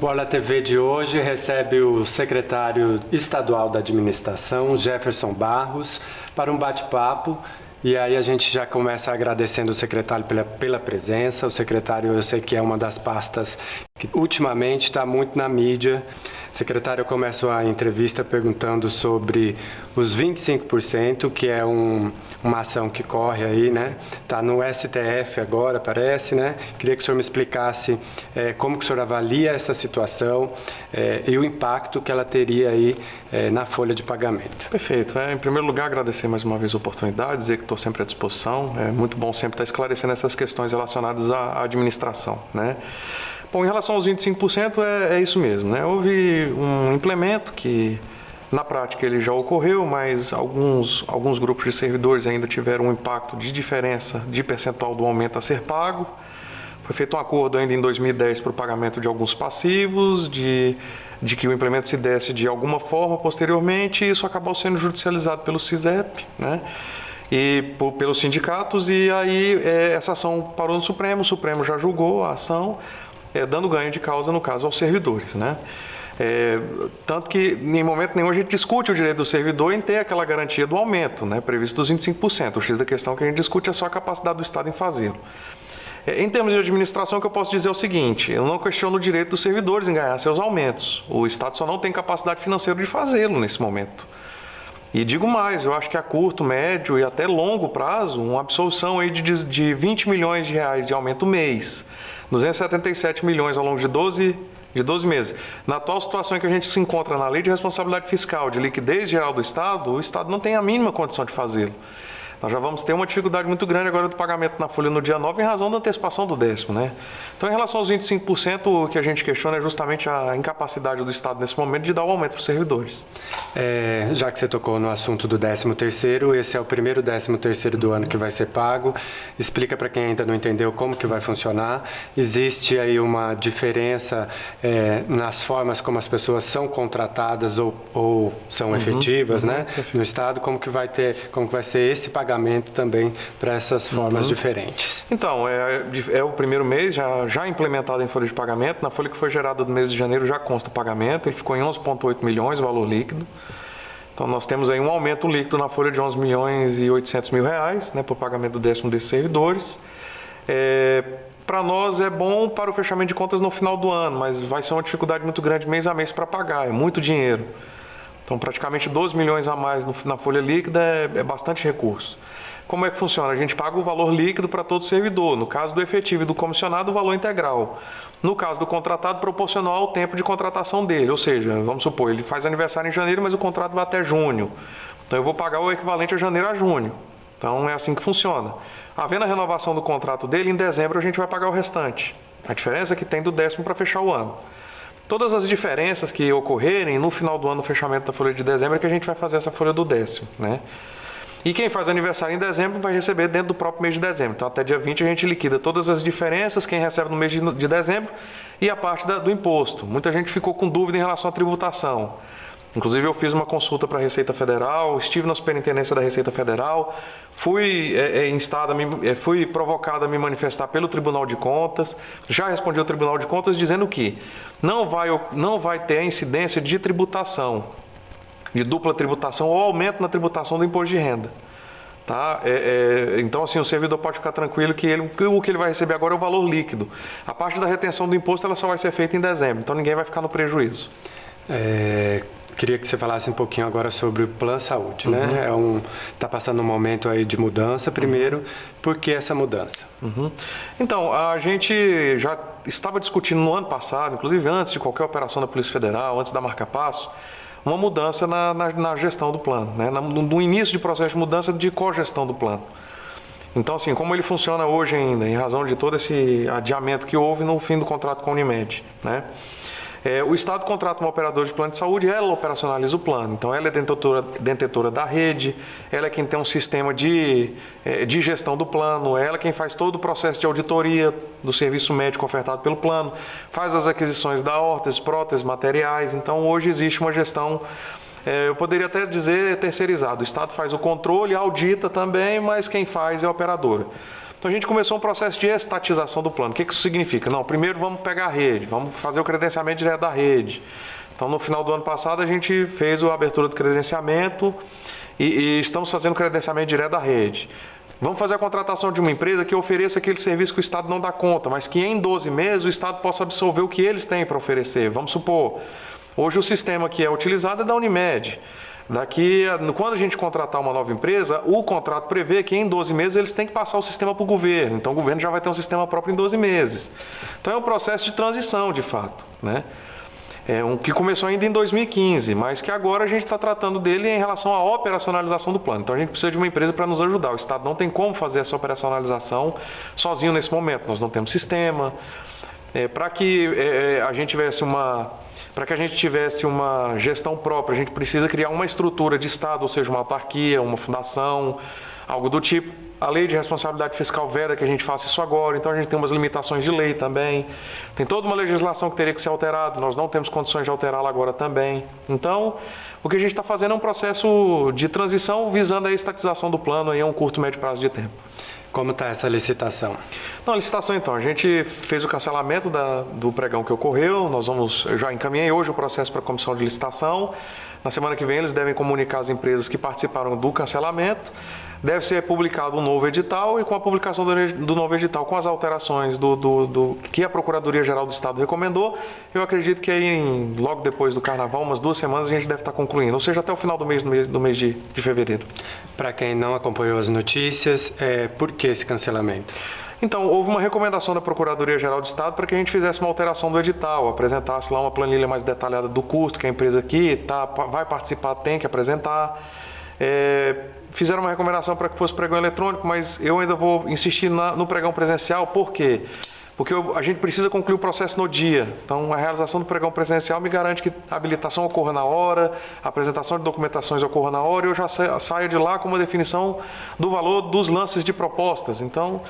O Orla TV de hoje recebe o secretário estadual da administração, Jefferson Barros, para um bate-papo. E aí a gente já começa agradecendo o secretário pela presença. O secretário, eu sei que é uma das pastas que ultimamente está muito na mídia. Secretário, eu começo a entrevista perguntando sobre os 25%, que é uma ação que corre aí, né? Está no STF agora, parece, né? Queria que o senhor me explicasse como que o senhor avalia essa situação e o impacto que ela teria aí na folha de pagamento. Perfeito. Em primeiro lugar, agradecer mais uma vez a oportunidade, dizer que estou sempre à disposição. É muito bom sempre estar esclarecendo essas questões relacionadas à administração, né? Bom, em relação aos 25%, é isso mesmo, né? Houve um implemento que, na prática, ele já ocorreu, mas alguns grupos de servidores ainda tiveram um impacto de diferença de percentual do aumento a ser pago. Foi feito um acordo ainda em 2010 para o pagamento de alguns passivos, de que o implemento se desse de alguma forma posteriormente, e isso acabou sendo judicializado pelo SISEP, né? E pelos sindicatos, e aí essa ação parou no Supremo, o Supremo já julgou a ação, dando ganho de causa, no caso, aos servidores, né? Tanto que, em momento nenhum, a gente discute o direito do servidor em ter aquela garantia do aumento, né, previsto dos 25%. O X da questão que a gente discute é só a capacidade do Estado em fazê-lo. Em termos de administração, o que eu posso dizer é o seguinte: eu não questiono o direito dos servidores em ganhar seus aumentos. O Estado só não tem capacidade financeira de fazê-lo nesse momento. E digo mais, eu acho que a curto, médio e até longo prazo, uma absorção aí de 20 milhões de reais de aumento mês, 277 milhões ao longo de 12 meses. Na atual situação em que a gente se encontra na Lei de Responsabilidade Fiscal, de liquidez geral do Estado, o Estado não tem a mínima condição de fazê-lo. Nós já vamos ter uma dificuldade muito grande agora do pagamento na folha no dia 9 em razão da antecipação do 10º, né? Então, em relação aos 25%, o que a gente questiona é justamente a incapacidade do Estado nesse momento de dar o aumento para os servidores. Já que você tocou no assunto do 13º, esse é o primeiro 13º do ano que vai ser pago. Explica para quem ainda não entendeu como que vai funcionar. Existe aí uma diferença nas formas como as pessoas são contratadas ou são efetivas, né? No Estado, como que vai ser esse pagamento também para essas formas diferentes. Então, é o primeiro mês já implementado em folha de pagamento. Na folha que foi gerada do mês de janeiro já consta o pagamento. Ele ficou em 11,8 milhões, o valor líquido. Então, nós temos aí um aumento líquido na folha de 11 milhões e 800 mil reais, né, por pagamento do 10º desses servidores. Para nós é bom para o fechamento de contas no final do ano, mas vai ser uma dificuldade muito grande mês a mês para pagar, é muito dinheiro. Então, praticamente 12 milhões a mais na folha líquida é bastante recurso. Como é que funciona? A gente paga o valor líquido para todo servidor. No caso do efetivo e do comissionado, o valor integral. No caso do contratado, proporcional ao tempo de contratação dele. Ou seja, vamos supor, ele faz aniversário em janeiro, mas o contrato vai até junho. Então, eu vou pagar o equivalente a janeiro a junho. Então, é assim que funciona. Havendo a renovação do contrato dele, em dezembro a gente vai pagar o restante. A diferença é que tem do 10º para fechar o ano. Todas as diferenças que ocorrerem no final do ano, no fechamento da folha de dezembro, é que a gente vai fazer essa folha do 10º, né? E quem faz aniversário em dezembro vai receber dentro do próprio mês de dezembro. Então, até dia 20 a gente liquida todas as diferenças, quem recebe no mês de dezembro e a parte do imposto. Muita gente ficou com dúvida em relação à tributação. Inclusive, eu fiz uma consulta para a Receita Federal, estive na Superintendência da Receita Federal, fui provocado a me manifestar pelo Tribunal de Contas, já respondi ao Tribunal de Contas dizendo que não vai ter a incidência de tributação, de dupla tributação ou aumento na tributação do imposto de renda. Tá? Então, assim, o servidor pode ficar tranquilo que o que ele vai receber agora é o valor líquido. A parte da retenção do imposto ela só vai ser feita em dezembro, então ninguém vai ficar no prejuízo. Queria que você falasse um pouquinho agora sobre o Plano Saúde, né? Está passando um momento aí de mudança. Primeiro, por que essa mudança? Então, a gente já estava discutindo no ano passado, inclusive antes de qualquer operação da Polícia Federal, antes da marca-passo, uma mudança na gestão do plano, né? No início de processo de mudança de cogestão do plano. Então, assim, como ele funciona hoje ainda, em razão de todo esse adiamento que houve no fim do contrato com a Unimed, né? O Estado contrata uma operadora de plano de saúde, ela operacionaliza o plano. Então, ela é detentora da rede, ela é quem tem um sistema de gestão do plano, ela é quem faz todo o processo de auditoria do serviço médico ofertado pelo plano, faz as aquisições da órteses, próteses, materiais. Então, hoje existe uma gestão, eu poderia até dizer terceirizada. O Estado faz o controle, audita também, mas quem faz é a operadora. Então a gente começou um processo de estatização do plano. O que isso significa? Não, primeiro vamos pegar a rede, vamos fazer o credenciamento direto da rede. Então no final do ano passado a gente fez a abertura do credenciamento e estamos fazendo o credenciamento direto da rede. Vamos fazer a contratação de uma empresa que ofereça aquele serviço que o Estado não dá conta, mas que em 12 meses o Estado possa absorver o que eles têm para oferecer. Vamos supor, hoje o sistema que é utilizado é da Unimed. Quando a gente contratar uma nova empresa, o contrato prevê que em 12 meses eles têm que passar o sistema para o governo. Então o governo já vai ter um sistema próprio em 12 meses. Então é um processo de transição, de fato, né? Que começou ainda em 2015, mas que agora a gente está tratando dele em relação à operacionalização do plano. Então a gente precisa de uma empresa para nos ajudar. O Estado não tem como fazer essa operacionalização sozinho nesse momento. Nós não temos sistema. Para que a gente tivesse uma gestão própria, a gente precisa criar uma estrutura de Estado, ou seja, uma autarquia, uma fundação, algo do tipo. A lei de responsabilidade fiscal veda que a gente faça isso agora, então a gente tem umas limitações de lei também. Tem toda uma legislação que teria que ser alterada, nós não temos condições de alterá-la agora também. Então, o que a gente está fazendo é um processo de transição visando a estatização do plano aí a um curto, médio prazo de tempo. Como está essa licitação? A licitação então, a gente fez o cancelamento do pregão que ocorreu, eu já encaminhei hoje o processo para a comissão de licitação. Na semana que vem eles devem comunicar as empresas que participaram do cancelamento. Deve ser publicado um novo edital e com a publicação do novo edital, com as alterações que a Procuradoria-Geral do Estado recomendou, eu acredito que aí logo depois do Carnaval, umas 2 semanas, a gente deve estar concluindo, ou seja, até o final do mês de fevereiro. Para quem não acompanhou as notícias, por que esse cancelamento? Então, houve uma recomendação da Procuradoria-Geral do Estado para que a gente fizesse uma alteração do edital, apresentasse lá uma planilha mais detalhada do custo que a empresa aqui vai participar, tem que apresentar. Fizeram uma recomendação para que fosse pregão eletrônico, mas eu ainda vou insistir no pregão presencial. Por quê? Porque a gente precisa concluir o processo no dia. Então, a realização do pregão presencial me garante que a habilitação ocorra na hora, a apresentação de documentações ocorra na hora e eu já saia de lá com uma definição do valor dos lances de propostas. Então,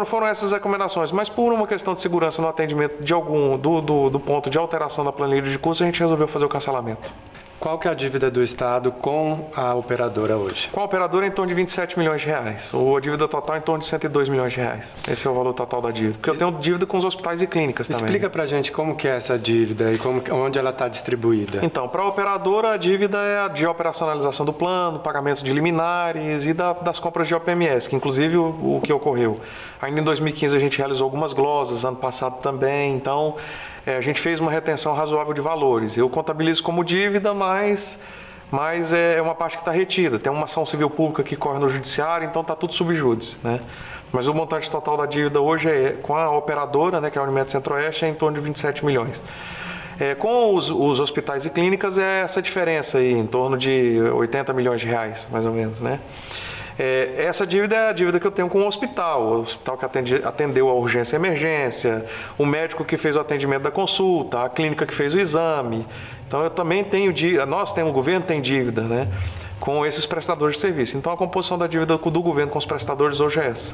foram essas recomendações, mas por uma questão de segurança no atendimento do ponto de alteração da planilha de custo, a gente resolveu fazer o cancelamento. Qual que é a dívida do Estado com a operadora hoje? Com a operadora é em torno de 27 milhões de reais, ou a dívida total é em torno de 102 milhões de reais. Esse é o valor total da dívida, porque eu tenho dívida com os hospitais e clínicas também. Explica pra gente como que é essa dívida e onde ela está distribuída. Então, para a operadora, a dívida é a de operacionalização do plano, pagamento de liminares e das compras de OPMS, que inclusive o que ocorreu. Ainda em 2015 a gente realizou algumas glosas, ano passado também, então a gente fez uma retenção razoável de valores. Eu contabilizo como dívida, mas é uma parte que está retida. Tem uma ação civil pública que corre no judiciário, então está tudo subjúdice, né? Mas o montante total da dívida hoje com a operadora, né, que é a Unimed Centro-Oeste, é em torno de 27 milhões. Com os hospitais e clínicas é essa diferença aí, em torno de 80 milhões de reais, mais ou menos, né? Essa dívida é a dívida que eu tenho com o hospital que atendeu a urgência e emergência, o médico que fez o atendimento da consulta, a clínica que fez o exame. Então eu também tenho dívida, o governo tem dívida, né, com esses prestadores de serviço. Então a composição da dívida do governo com os prestadores hoje é essa.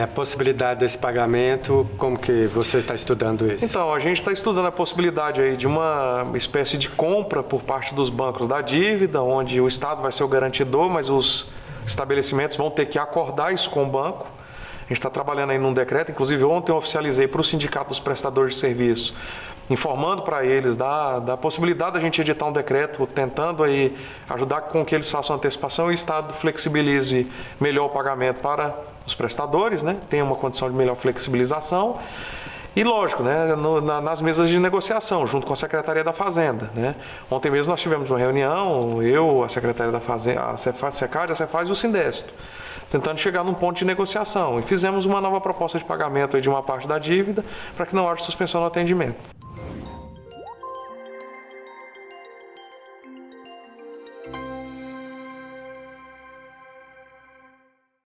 A possibilidade desse pagamento, como que você está estudando isso? Então, a gente está estudando a possibilidade aí de uma espécie de compra por parte dos bancos da dívida, onde o Estado vai ser o garantidor, mas os estabelecimentos vão ter que acordar isso com o banco. A gente está trabalhando aí num decreto, inclusive ontem eu oficializei para o Sindicato dos Prestadores de Serviço, informando para eles da possibilidade da gente editar um decreto, tentando aí ajudar com que eles façam antecipação e o Estado flexibilize melhor o pagamento para os prestadores, né? Tenha uma condição de melhor flexibilização. E lógico, né, nas mesas de negociação, junto com a Secretaria da Fazenda, né? Ontem mesmo nós tivemos uma reunião, a Secretaria da Fazenda, a Secad, a Cefaz e o Sindesto, tentando chegar num ponto de negociação. E fizemos uma nova proposta de pagamento aí de uma parte da dívida para que não haja suspensão no atendimento.